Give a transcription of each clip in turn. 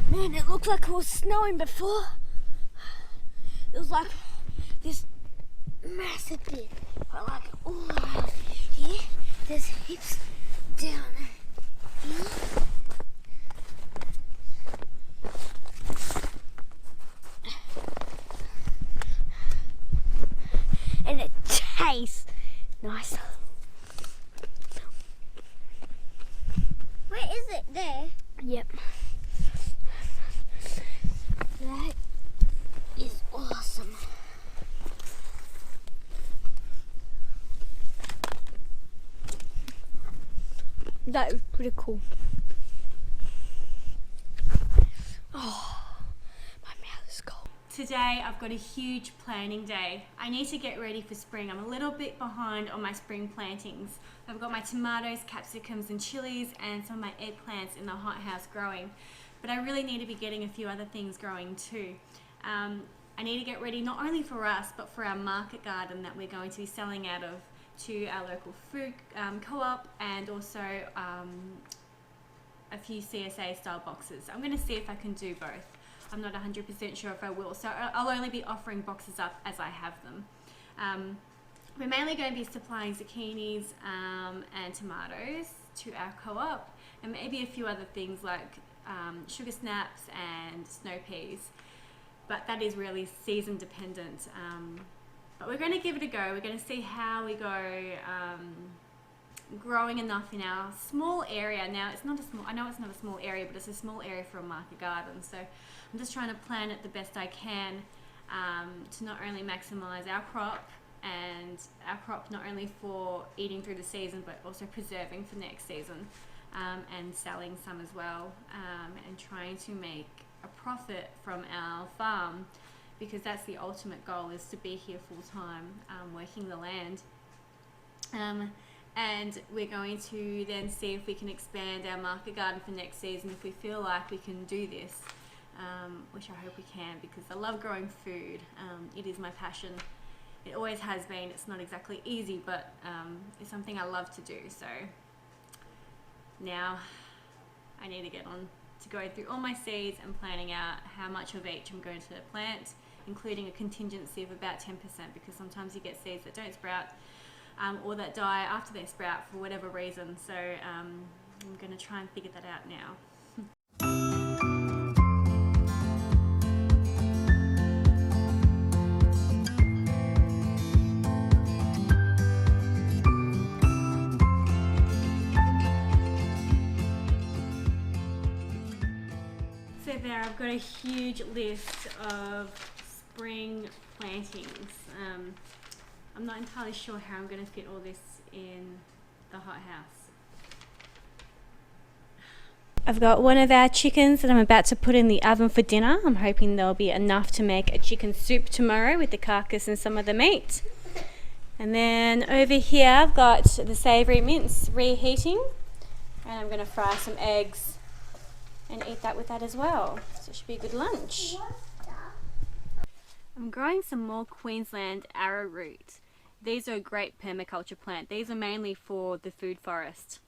Man, it looked like it was snowing before. It was like this massive bit, but like all around here, there's heaps down here. And it tastes nice. Where is it? There? Yep. That is awesome. That is pretty cool. Oh, my mouth is cold. Today I've got a huge planting day. I need to get ready for spring. I'm a little bit behind on my spring plantings. I've got my tomatoes, capsicums and chilies and some of my eggplants in the hothouse growing. But I really need to be getting a few other things growing too. I need to get ready not only for us but for our market garden that we're going to be selling out of to our local food co-op and also a few CSA style boxes. I'm going to see if I can do both. I'm not 100% sure if I will, so I'll only be offering boxes up as I have them. We're mainly going to be supplying zucchinis and tomatoes to our co-op and maybe a few other things like sugar snaps and snow peas, but that is really season dependent. But we're going to give it a go. We're going to see how we go growing enough in our small area. Now it's not a small, I know it's not a small area, but it's a small area for a market garden, so I'm just trying to plan it the best I can to not only maximize our crop not only for eating through the season but also preserving for next season and selling some as well, and trying to make a profit from our farm, because that's the ultimate goal, is to be here full time working the land. And we're going to then see if we can expand our market garden for next season if we feel like we can do this, which I hope we can, because I love growing food. It is my passion. It always has been. It's not exactly easy, but it's something I love to do. So now I need to get on to going through all my seeds and planning out how much of each I'm going to plant, including a contingency of about 10%, because sometimes you get seeds that don't sprout or that die after they sprout for whatever reason. So I'm going to try and figure that out now. So there, I've got a huge list of spring plantings. I'm not entirely sure how I'm going to fit all this in the hothouse. I've got one of our chickens that I'm about to put in the oven for dinner. I'm hoping there'll be enough to make a chicken soup tomorrow with the carcass and some of the meat. And then over here I've got the savoury mince reheating, and I'm going to fry some eggs and eat that with that as well. So it should be a good lunch. I'm growing some more Queensland arrowroot. These are a great permaculture plant. These are mainly for the food forest.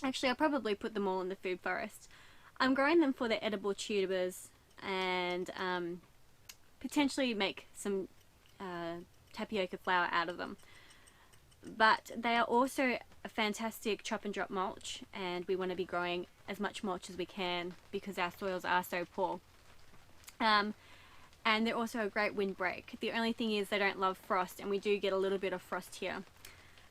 Actually, I'll probably put them all in the food forest. I'm growing them for their edible tubers and potentially make some tapioca flour out of them. But they are also a fantastic chop and drop mulch, and we want to be growing as much mulch as we can because our soils are so poor. And they're also a great windbreak. The only thing is they don't love frost, and we do get a little bit of frost here.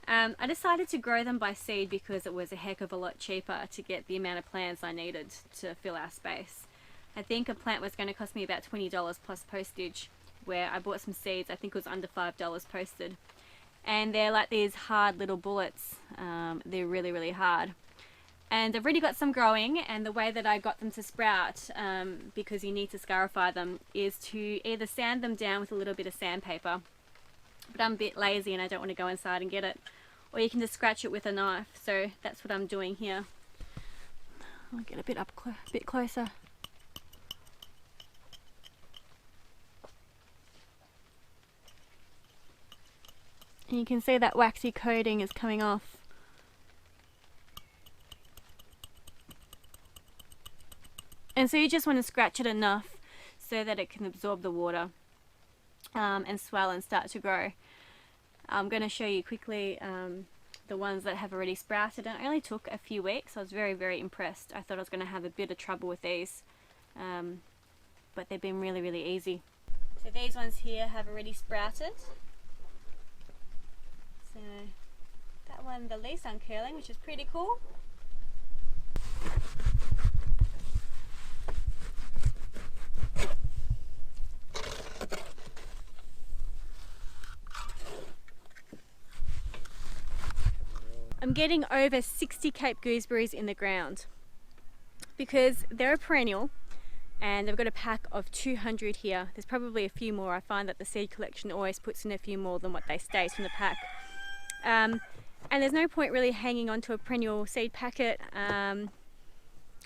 I decided to grow them by seed because it was a heck of a lot cheaper to get the amount of plants I needed to fill our space. I think a plant was going to cost me about $20 plus postage, where I bought some seeds. I think it was under $5 posted. and they're like these hard little bullets. They're really, really hard. And I've already got some growing, and the way that I got them to sprout, because you need to scarify them, is to either sand them down with a little bit of sandpaper, but I'm a bit lazy and I don't want to go inside and get it, or you can just scratch it with a knife. So that's what I'm doing here. I'll get a bit bit closer. And you can see that waxy coating is coming off. And so you just want to scratch it enough so that it can absorb the water and swell and start to grow. I'm going to show you quickly the ones that have already sprouted. It only took a few weeks. I was very, very impressed. I thought I was going to have a bit of trouble with these, but they've been really, really easy. So these ones here have already sprouted. So that one, the leaves uncurling, which is pretty cool. I'm getting over 60 Cape gooseberries in the ground because they're a perennial, and they've got a pack of 200 here. There's probably a few more. I find that the seed collection always puts in a few more than what they state in the pack. And there's no point really hanging on to a perennial seed packet, because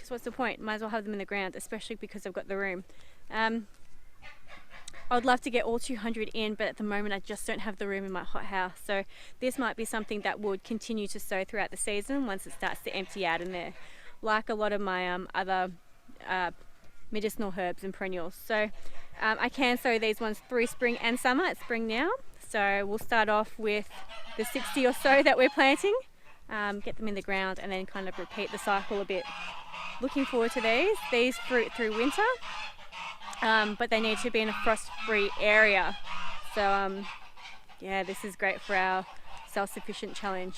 what's the point? Might as well have them in the ground, especially because I've got the room. I would love to get all 200 in, but at the moment I just don't have the room in my hothouse. So this might be something that would continue to sow throughout the season once it starts to empty out in there, like a lot of my other medicinal herbs and perennials. So I can sow these ones through spring and summer. It's spring now, so we'll start off with the 60 or so that we're planting, get them in the ground, and then kind of repeat the cycle a bit. Looking forward to these. These fruit through winter. But they need to be in a frost-free area. So yeah, this is great for our self-sufficient challenge.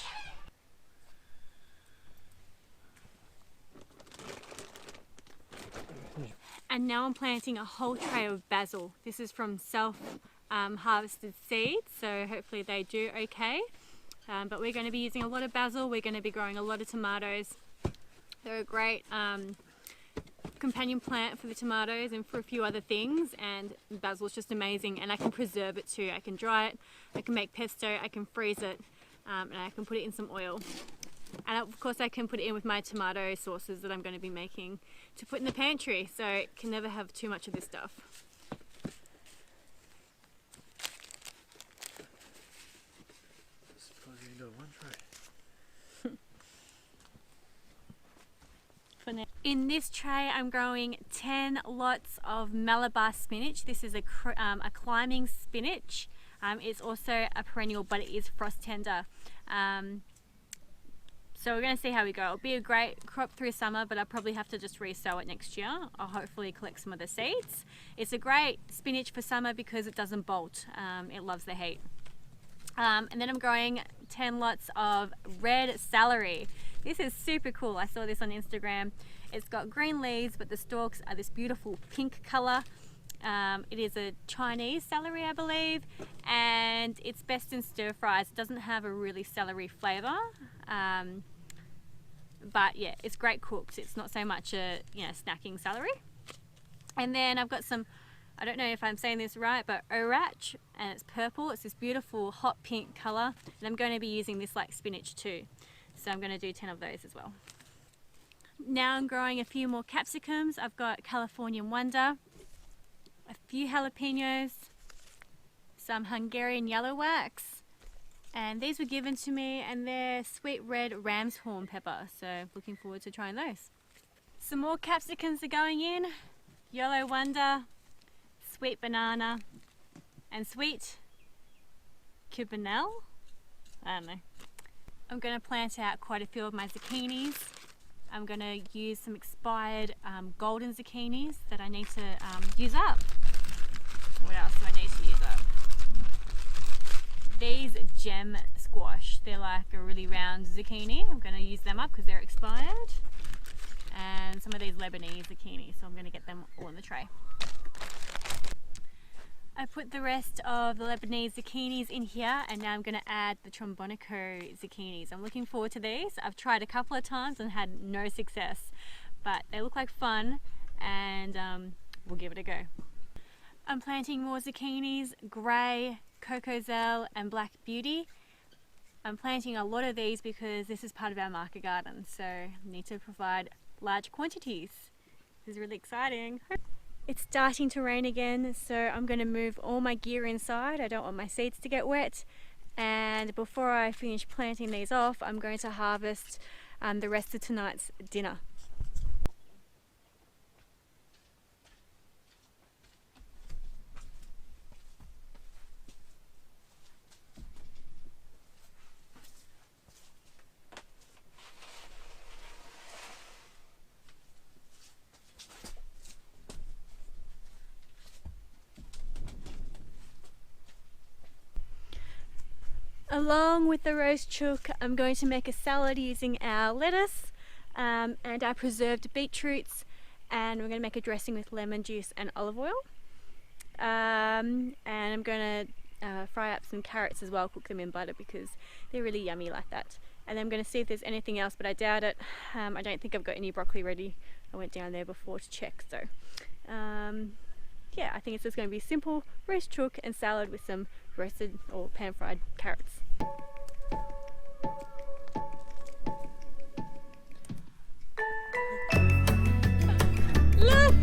And now I'm planting a whole tray of basil. This is from self-harvested seeds, so hopefully they do okay. But we're going to be using a lot of basil. We're going to be growing a lot of tomatoes. They're a great companion plant for the tomatoes and for a few other things, and basil is just amazing. And I can preserve it too. I can dry it, I can make pesto, I can freeze it, and I can put it in some oil. And of course I can put it in with my tomato sauces that I'm going to be making to put in the pantry, so it can never have too much of this stuff. In this tray I'm growing 10 lots of Malabar spinach. This is a climbing spinach. It's also a perennial, but it is frost tender. So we're going to see how we go. It'll be a great crop through summer, but I'll probably have to just re-sow it next year. I'll hopefully collect some of the seeds. It's a great spinach for summer because it doesn't bolt. It loves the heat. And then I'm growing 10 lots of red celery. This is super cool. I saw this on Instagram. It's got green leaves, but the stalks are this beautiful pink color. It is a Chinese celery, I believe, and it's best in stir fries. It doesn't have a really celery flavor, but yeah, it's great cooked. It's not so much a snacking celery. And then I've got some, I don't know if I'm saying this right, but orach, and it's purple. It's this beautiful hot pink color, and I'm going to be using this like spinach too. So I'm going to do 10 of those as well. Now I'm growing a few more capsicums. I've got Californian Wonder, a few jalapenos, some Hungarian yellow wax, and these were given to me, and they're sweet red ram's horn pepper, so looking forward to trying those. Some more capsicums are going in, yellow wonder, sweet banana, and sweet cubanelle. I don't know. I'm going to plant out quite a few of my zucchinis. I'm going to use some expired golden zucchinis that I need to use up. What else do I need to use up? These gem squash, they're like a really round zucchini. I'm going to use them up because they're expired. And some of these Lebanese zucchini, so I'm going to get them all in the tray. I put the rest of the Lebanese zucchinis in here, and now I'm going to add the Trombonico zucchinis. I'm looking forward to these. I've tried a couple of times and had no success, but they look like fun, and we'll give it a go. I'm planting more zucchinis, grey, Cocozelle and Black Beauty. I'm planting a lot of these because this is part of our market garden, so I need to provide large quantities. This is really exciting. It's starting to rain again, so I'm going to move all my gear inside. I don't want my seeds to get wet, and before I finish planting these off, I'm going to harvest the rest of tonight's dinner. Along with the roast chook, I'm going to make a salad using our lettuce and our preserved beetroots, and we're going to make a dressing with lemon juice and olive oil. And I'm going to fry up some carrots as well, cook them in butter because they're really yummy like that. And I'm going to see if there's anything else, but I doubt it. I don't think I've got any broccoli ready. I went down there before to check, so yeah, I think it's just going to be simple roast chook and salad with some roasted or pan fried carrots. Look!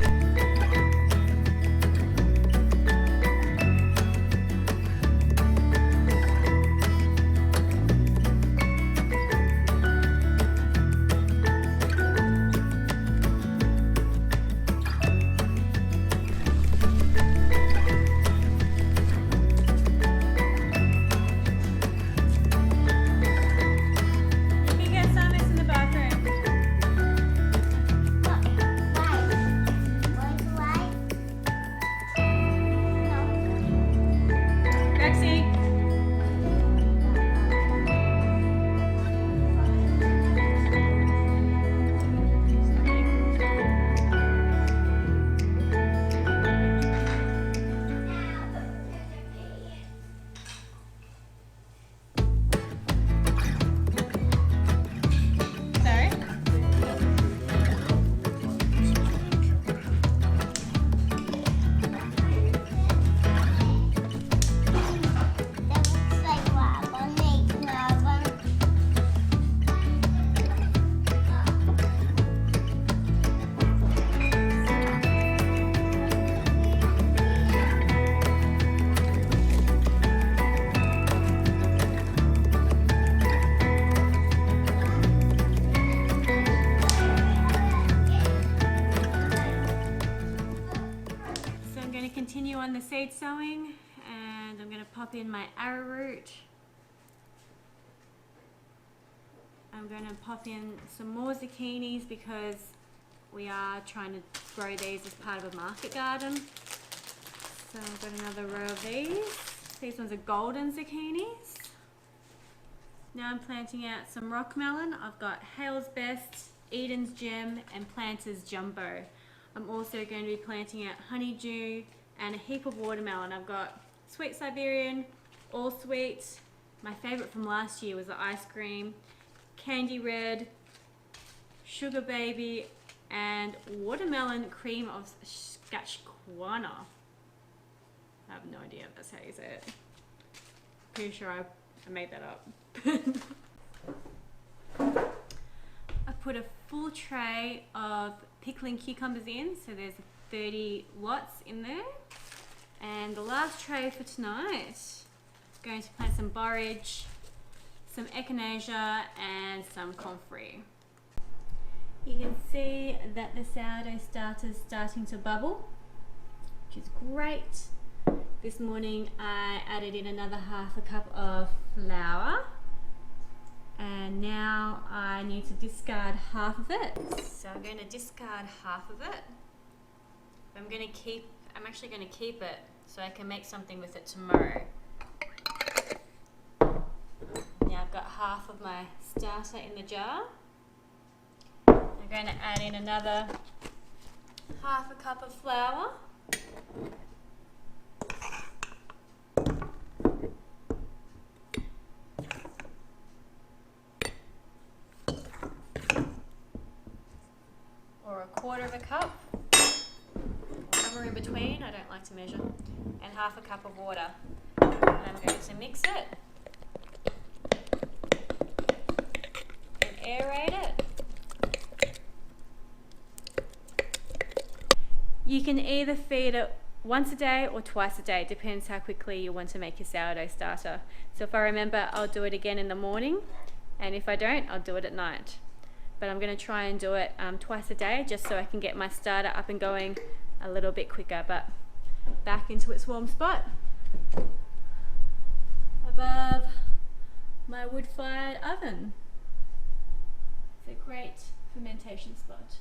Continue on the seed sowing, and I'm going to pop in my arrowroot. I'm going to pop in some more zucchinis because we are trying to grow these as part of a market garden. So I've got another row of these. These ones are golden zucchinis. Now I'm planting out some rock melon. I've got Hale's Best, Eden's Gem and Planter's Jumbo. I'm also going to be planting out honeydew and a heap of watermelon. I've got Sweet Siberian, All Sweet. My favourite from last year was the ice cream, Candy Red, Sugar Baby, and Watermelon Cream of Saskatchewan. I have no idea if that's how you say it. Pretty sure I made that up. I put a full tray of pickling cucumbers in, so there's 30 lots in there. And the last tray for tonight, I'm going to plant some borage, some echinacea and some comfrey. You can see that the sourdough starter is starting to bubble, which is great. This morning I added in another half a cup of flour, and now I need to discard half of it. So I'm going to discard half of it. I'm actually going to keep it so I can make something with it tomorrow. Now I've got half of my starter in the jar. I'm going to add in another half a cup of flour. a cup, somewhere in between, I don't like to measure, and half a cup of water. And I'm going to mix it and aerate it. You can either feed it once a day or twice a day, depends how quickly you want to make your sourdough starter. So if I remember, I'll do it again in the morning, and if I don't, I'll do it at night. But I'm going to try and do it twice a day, just so I can get my starter up and going a little bit quicker. But back into its warm spot above my wood-fired oven. It's a great fermentation spot.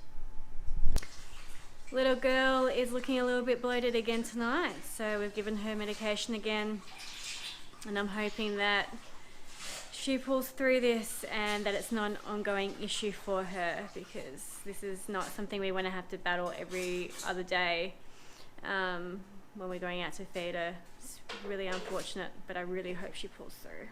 Little girl is looking a little bit bloated again tonight, so we've given her medication again, and I'm hoping that she pulls through this and that it's not an ongoing issue for her, because this is not something we want to have to battle every other day when we're going out to feed her. It's really unfortunate, but I really hope she pulls through.